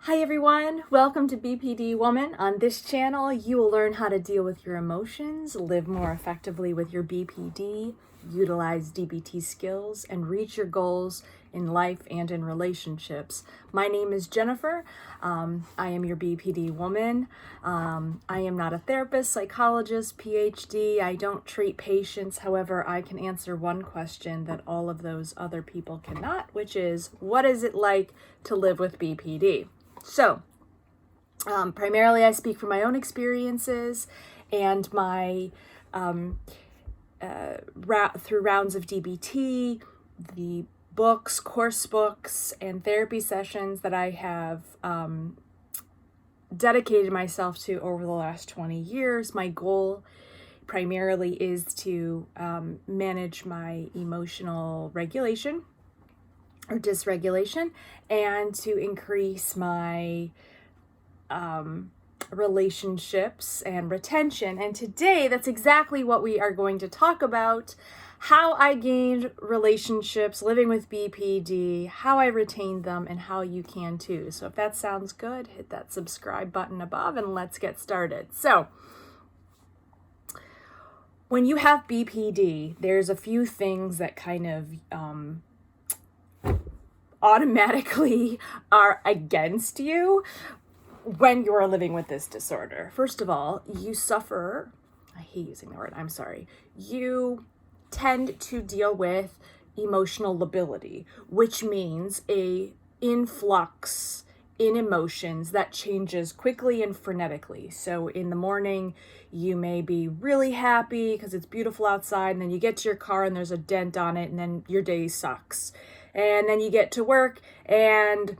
Hi everyone, welcome to BPD Woman. On this channel, you will learn how to deal with your emotions, live more effectively with your BPD, utilize DBT skills, and reach your goals in life and in relationships. My name is Jennifer. I am your BPD woman. I am not a therapist, psychologist, PhD. I don't treat patients. However, I can answer one question that all of those other people cannot, which is, what is it like to live with BPD? So, primarily I speak from my own experiences and my through rounds of DBT, the books, course books, and therapy sessions that I have dedicated myself to over the last 20 years. My goal primarily is to manage my emotional regulation or dysregulation, and to increase my relationships and retention. And today, that's exactly what we are going to talk about: how I gained relationships living with BPD, how I retained them, and how you can too. So if that sounds good, hit that subscribe button above and let's get started. So when you have BPD, there's a few things that kind of automatically are against you when you're living with this disorder. First of all, you suffer, I hate using the word, I'm sorry, you tend to deal with emotional lability, which means a influx in emotions that changes quickly and frenetically. So in the morning, you may be really happy because it's beautiful outside, and then you get to your car and there's a dent on it, and then your day sucks. And then you get to work and,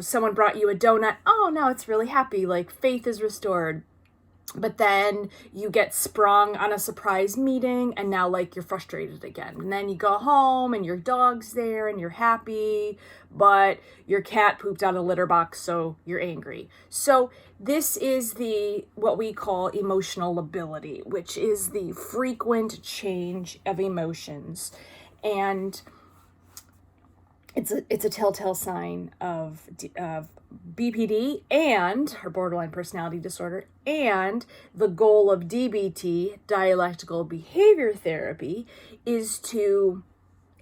someone brought you a donut. Oh, now it's really happy. Like, faith is restored. But then you get sprung on a surprise meeting and now you're frustrated again. And then you go home and your dog's there and you're happy, but your cat pooped out a litter box, so you're angry. So this is what we call emotional lability, which is the frequent change of emotions. And it's a telltale sign of BPD and her borderline personality disorder, and the goal of DBT, dialectical behavior therapy, is to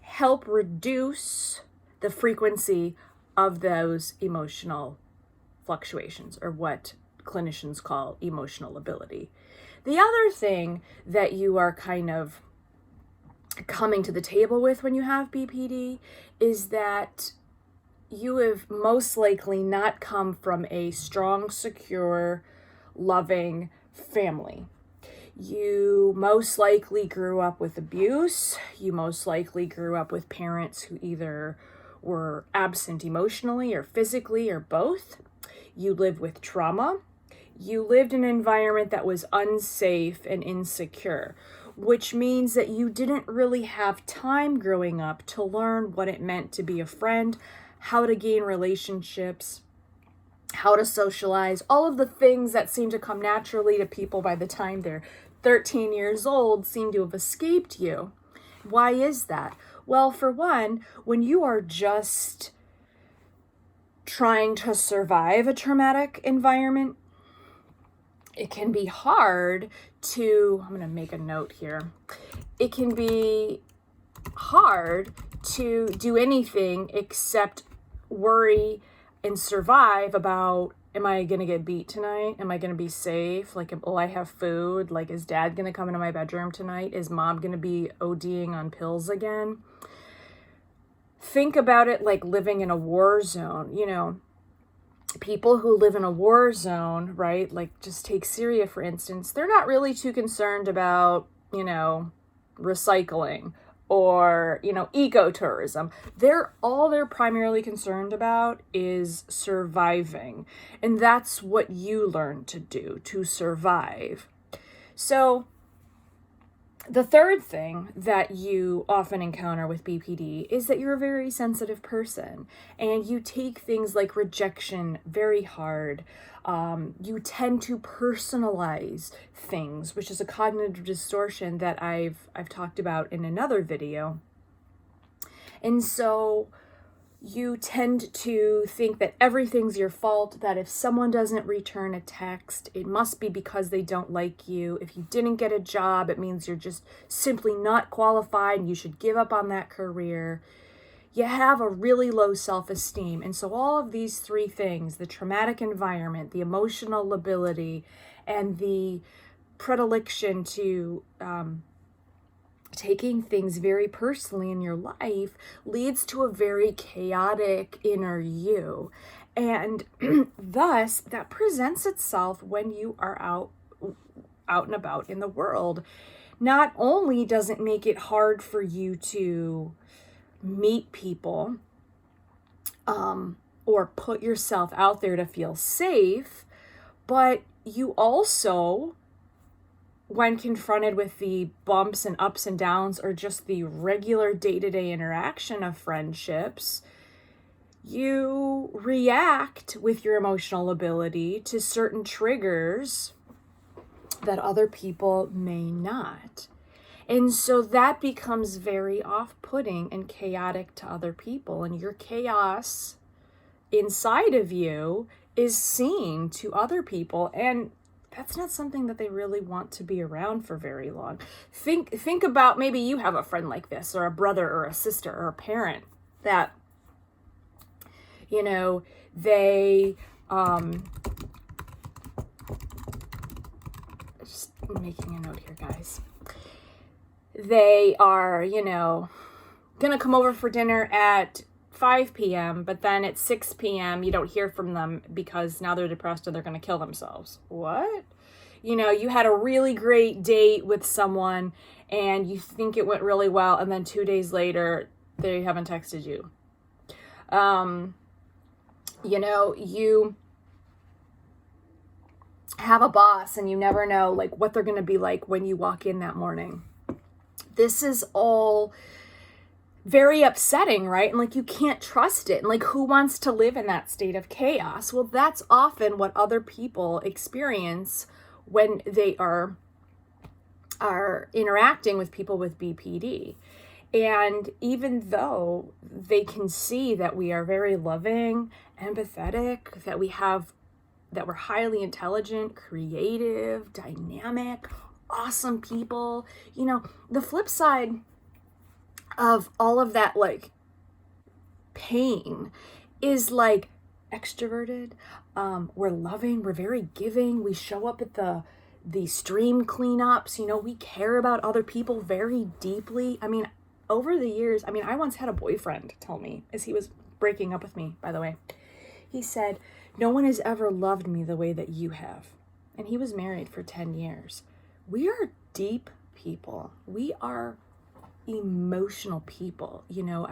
help reduce the frequency of those emotional fluctuations, or what clinicians call emotional lability. The other thing that you are kind of coming to the table with when you have BPD is that you have most likely not come from a strong, secure, loving family. You most likely grew up with abuse. You most likely grew up with parents who either were absent emotionally or physically or both. You live with trauma. You lived in an environment that was unsafe and insecure, which means that you didn't really have time growing up to learn what it meant to be a friend, how to gain relationships, how to socialize, all of the things that seem to come naturally to people by the time they're 13 years old seem to have escaped you. Why is that? Well, for one, when you are just trying to survive a traumatic environment, it can be hard I'm going to make a note here. It can be hard to do anything except worry and survive about, am I going to get beat tonight? Am I going to be safe? Will I have food? Is dad going to come into my bedroom tonight? Is mom going to be ODing on pills again? Think about it like living in a war zone. People who live in a war zone, right? Just take Syria, for instance. They're not really too concerned about, recycling or, ecotourism. All they're primarily concerned about is surviving. And that's what you learn to do, to survive. So the third thing that you often encounter with BPD is that you're a very sensitive person, and you take things like rejection very hard. You tend to personalize things, which is a cognitive distortion that I've talked about in another video. And so You tend to think that everything's your fault, that if someone doesn't return a text, it must be because they don't like you. If you didn't get a job, it means you're just simply not qualified and you should give up on that career. You have a really low self-esteem. And so all of these three things, the traumatic environment, the emotional lability, and the predilection to taking things very personally in your life, leads to a very chaotic inner you. And thus, that presents itself when you are out and about in the world. Not only does it make it hard for you to meet people or put yourself out there to feel safe, but you also, when confronted with the bumps and ups and downs or just the regular day-to-day interaction of friendships, you react with your emotional ability to certain triggers that other people may not. And so that becomes very off-putting and chaotic to other people. And your chaos inside of you is seen to other people. And that's not something that they really want to be around for very long. Think about, maybe you have a friend like this, or a brother or a sister or a parent that, you know, they, just making a note here, guys. They are, you know, gonna come over for dinner at 5 p.m., but then at 6 p.m. you don't hear from them because now they're depressed and they're going to kill themselves. What? You know, you had a really great date with someone and you think it went really well, and then 2 days later they haven't texted you. You know, you have a boss and you never know like what they're going to be like when you walk in that morning. This is all very upsetting, right? And like, you can't trust it. And like, who wants to live in that state of chaos? Well, that's often what other people experience when they are interacting with people with BPD. And even though they can see that we are very loving, empathetic, that we're highly intelligent, creative, dynamic, awesome people, you know, the flip side of all of that, like, pain is like extroverted. We're loving, we're very giving. We show up at the stream cleanups, you know, we care about other people very deeply. I mean, over the years, I once had a boyfriend tell me, as he was breaking up with me, by the way, he said, "No one has ever loved me the way that you have." And he was married for 10 years. We are deep people. We are emotional people, you know,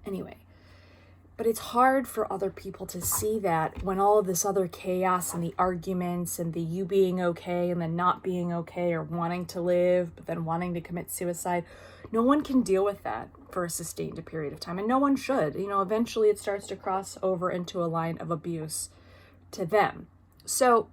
anyway. But it's hard for other people to see that when all of this other chaos and the arguments and the you being okay and then not being okay, or wanting to live but then wanting to commit suicide, no one can deal with that for a sustained period of time, and no one should. You know, eventually it starts to cross over into a line of abuse to them. So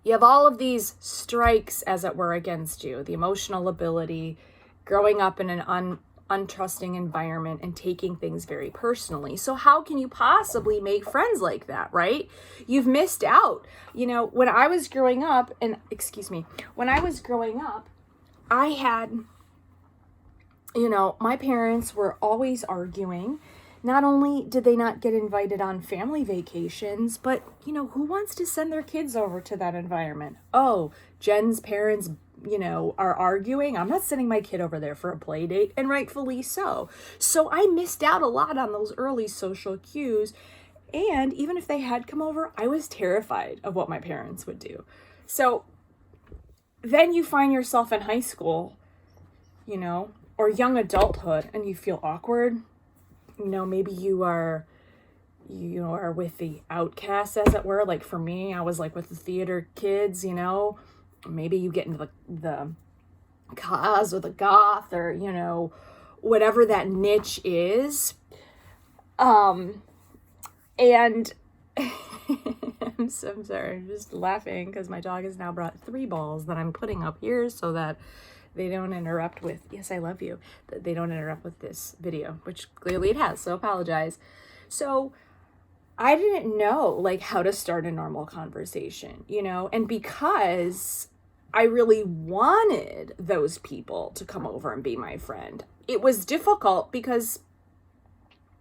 you have all of these strikes, as it were, against you. The emotional ability, growing up in an untrusting environment, and taking things very personally. So how can you possibly make friends like that, right? You've missed out. You know, when I was growing up, I had, you know, my parents were always arguing. Not only did they not get invited on family vacations, but, you know, who wants to send their kids over to that environment? Oh, Jen's parents, you know, are arguing. I'm not sending my kid over there for a play date, and rightfully so. So I missed out a lot on those early social cues. And even if they had come over, I was terrified of what my parents would do. So then you find yourself in high school, you know, or young adulthood, and you feel awkward. You know, maybe you are with the outcasts, as it were. Like for me, I was like with the theater kids, you know. Maybe you get into the cause or the goth, or, you know, whatever that niche is. And I'm sorry, I'm just laughing because my dog has now brought 3 balls that I'm putting up here so that they don't interrupt with, yes, I love you. They don't interrupt with this video, which clearly it has, so apologize. So I didn't know like how to start a normal conversation, you know, and because I really wanted those people to come over and be my friend, it was difficult because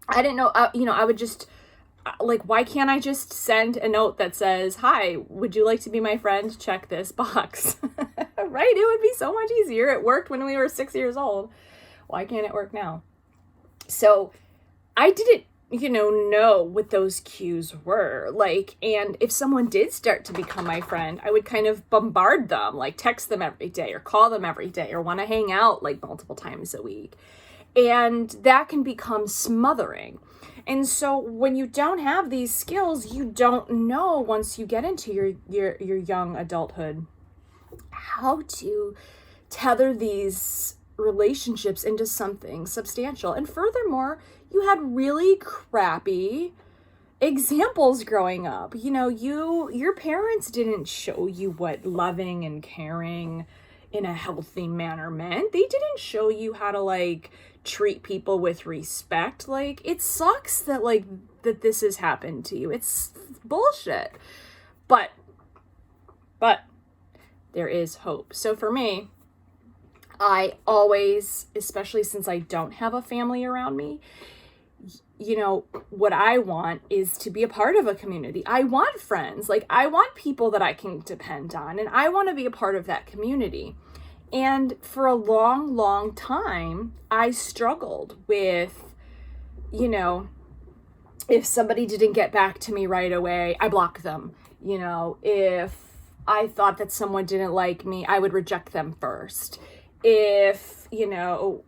I didn't know, you know, I would just, like, why can't I just send a note that says, hi, would you like to be my friend? Check this box, right? It would be so much easier. It worked when we were 6 years old. Why can't it work now? So I didn't, you know what those cues were like. And if someone did start to become my friend, I would kind of bombard them, like text them every day or call them every day or want to hang out like multiple times a week. And that can become smothering. And so when you don't have these skills, you don't know once you get into your young adulthood how to tether these relationships into something substantial. And furthermore, you had really crappy examples growing up. You know, your parents didn't show you what loving and caring in a healthy manner meant. They didn't show you how to like treat people with respect. Like, it sucks that like that this has happened to you. It's bullshit. But there is hope. So for me, I always, especially since I don't have a family around me, you know, what I want is to be a part of a community. I want friends. Like, I want people that I can depend on, and I want to be a part of that community. And for a long, long time, I struggled with, you know, if somebody didn't get back to me right away, I blocked them. You know, if I thought that someone didn't like me, I would reject them first. If, you know,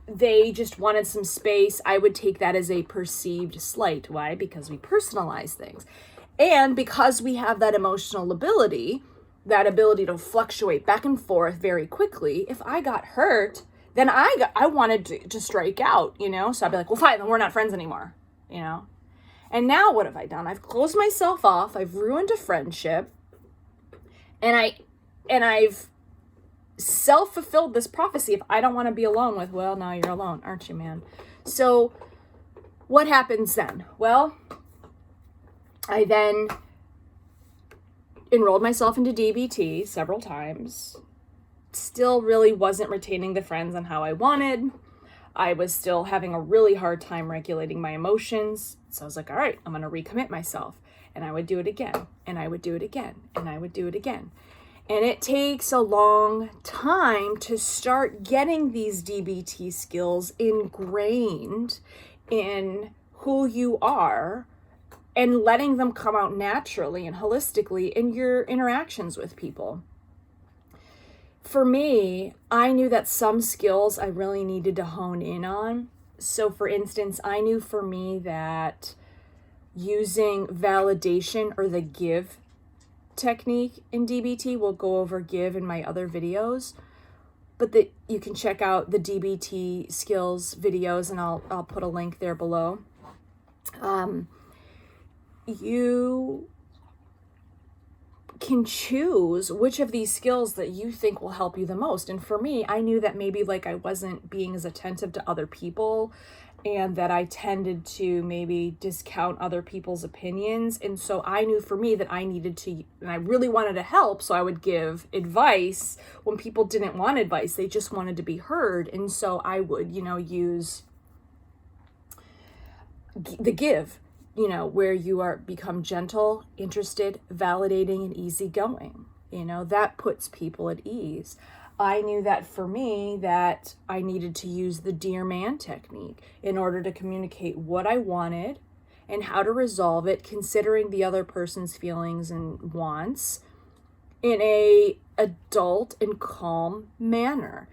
they just wanted some space, I would take that as a perceived slight. Why? Because we personalize things. And because we have that emotional lability, that ability to fluctuate back and forth very quickly, if I got hurt, then I wanted to strike out, you know? So I'd be like, well, fine, then we're not friends anymore, you know? And now what have I done? I've closed myself off. I've ruined a friendship. And I've self-fulfilled this prophecy. If I don't want to be alone with, well, now you're alone, aren't you, man? So what happens then? Well, I then enrolled myself into DBT several times. Still really wasn't retaining the friends on how I wanted. I was still having a really hard time regulating my emotions. So I was like, all right, I'm going to recommit myself. And I would do it again. And I would do it again. And I would do it again. And it takes a long time to start getting these DBT skills ingrained in who you are and letting them come out naturally and holistically in your interactions with people. For me, I knew that some skills I really needed to hone in on. So for instance, I knew for me that using validation or the give technique in DBT, we'll go over give in my other videos, but that you can check out the DBT skills videos, and I'll put a link there below. You can choose which of these skills that you think will help you the most. And for me, I knew that maybe like I wasn't being as attentive to other people, and that I tended to maybe discount other people's opinions. And so I knew for me that I needed to, and I really wanted to help, so I would give advice when people didn't want advice. They just wanted to be heard. And so I would, you know, use the give, you know, where you become gentle, interested, validating, and easygoing. You know, that puts people at ease. I knew that for me that I needed to use the DEARMAN technique in order to communicate what I wanted and how to resolve it, considering the other person's feelings and wants in a adult and calm manner.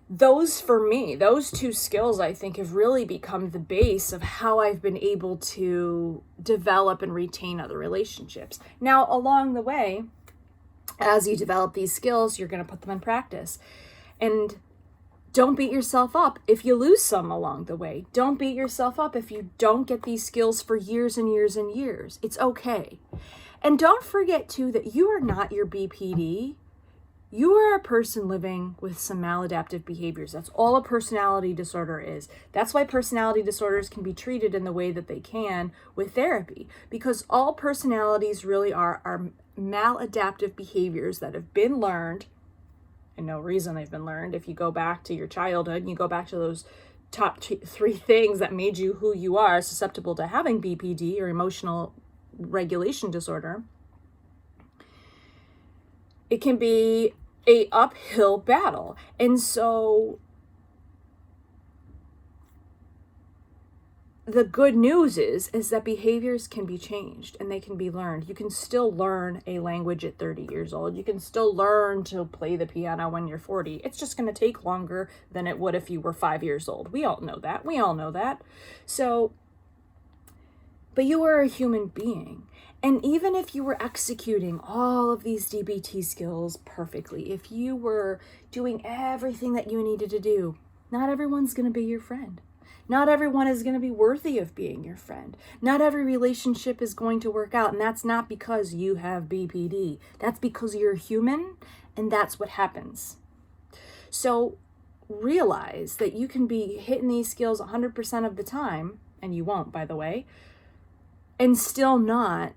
Those, for me, those two skills, I think, have really become the base of how I've been able to develop and retain other relationships. Now, along the way, as you develop these skills, you're going to put them in practice. And don't beat yourself up if you lose some along the way. Don't beat yourself up if you don't get these skills for years and years and years. It's okay. And don't forget, too, that you are not your BPD. You are a person living with some maladaptive behaviors. That's all a personality disorder is. That's why personality disorders can be treated in the way that they can with therapy, because all personalities really are maladaptive behaviors that have been learned, and no reason they've been learned. If you go back to your childhood and you go back to those top three things that made you who you are, susceptible to having BPD or emotional regulation disorder, it can be a uphill battle. And so the good news is that behaviors can be changed and they can be learned. You can still learn a language at 30 years old. You can still learn to play the piano when you're 40. It's just going to take longer than it would if you were 5 years old. We all know that. We all know that. So, but you are a human being. And even if you were executing all of these DBT skills perfectly, if you were doing everything that you needed to do, not everyone's going to be your friend. Not everyone is going to be worthy of being your friend. Not every relationship is going to work out. And that's not because you have BPD. That's because you're human, and that's what happens. So realize that you can be hitting these skills 100% of the time, and you won't, by the way, and still not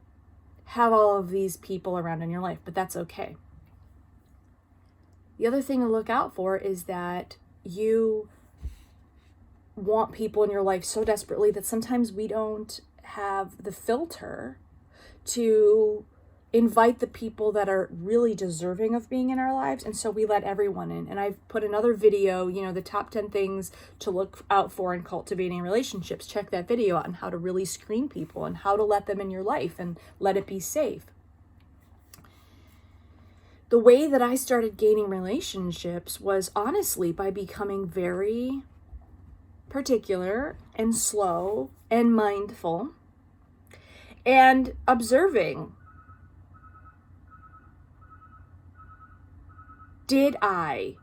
have all of these people around in your life, but that's okay. The other thing to look out for is that you want people in your life so desperately that sometimes we don't have the filter to invite the people that are really deserving of being in our lives, and so we let everyone in. And I've put another video, the top 10 things to look out for in cultivating relationships. Check that video out on how to really screen people and how to let them in your life and let it be safe. The way that I started gaining relationships was honestly by becoming very particular and slow and mindful and observing. Did I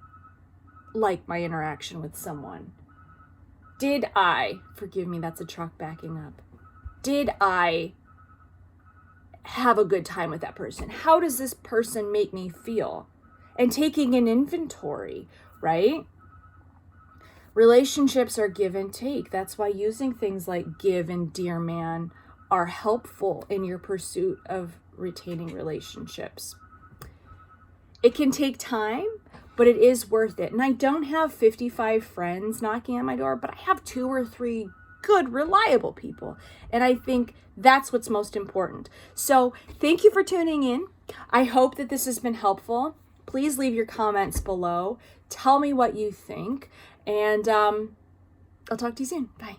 like my interaction with someone? Did I, forgive me, that's a truck backing up. Did I have a good time with that person? How does this person make me feel? And taking an inventory, right? Relationships are give and take. That's why using things like give and DEARMAN are helpful in your pursuit of retaining relationships. It can take time, but it is worth it. And I don't have 55 friends knocking on my door, but I have 2 or 3 good, reliable people. And I think that's what's most important. So thank you for tuning in. I hope that this has been helpful. Please leave your comments below. Tell me what you think. And I'll talk to you soon. Bye.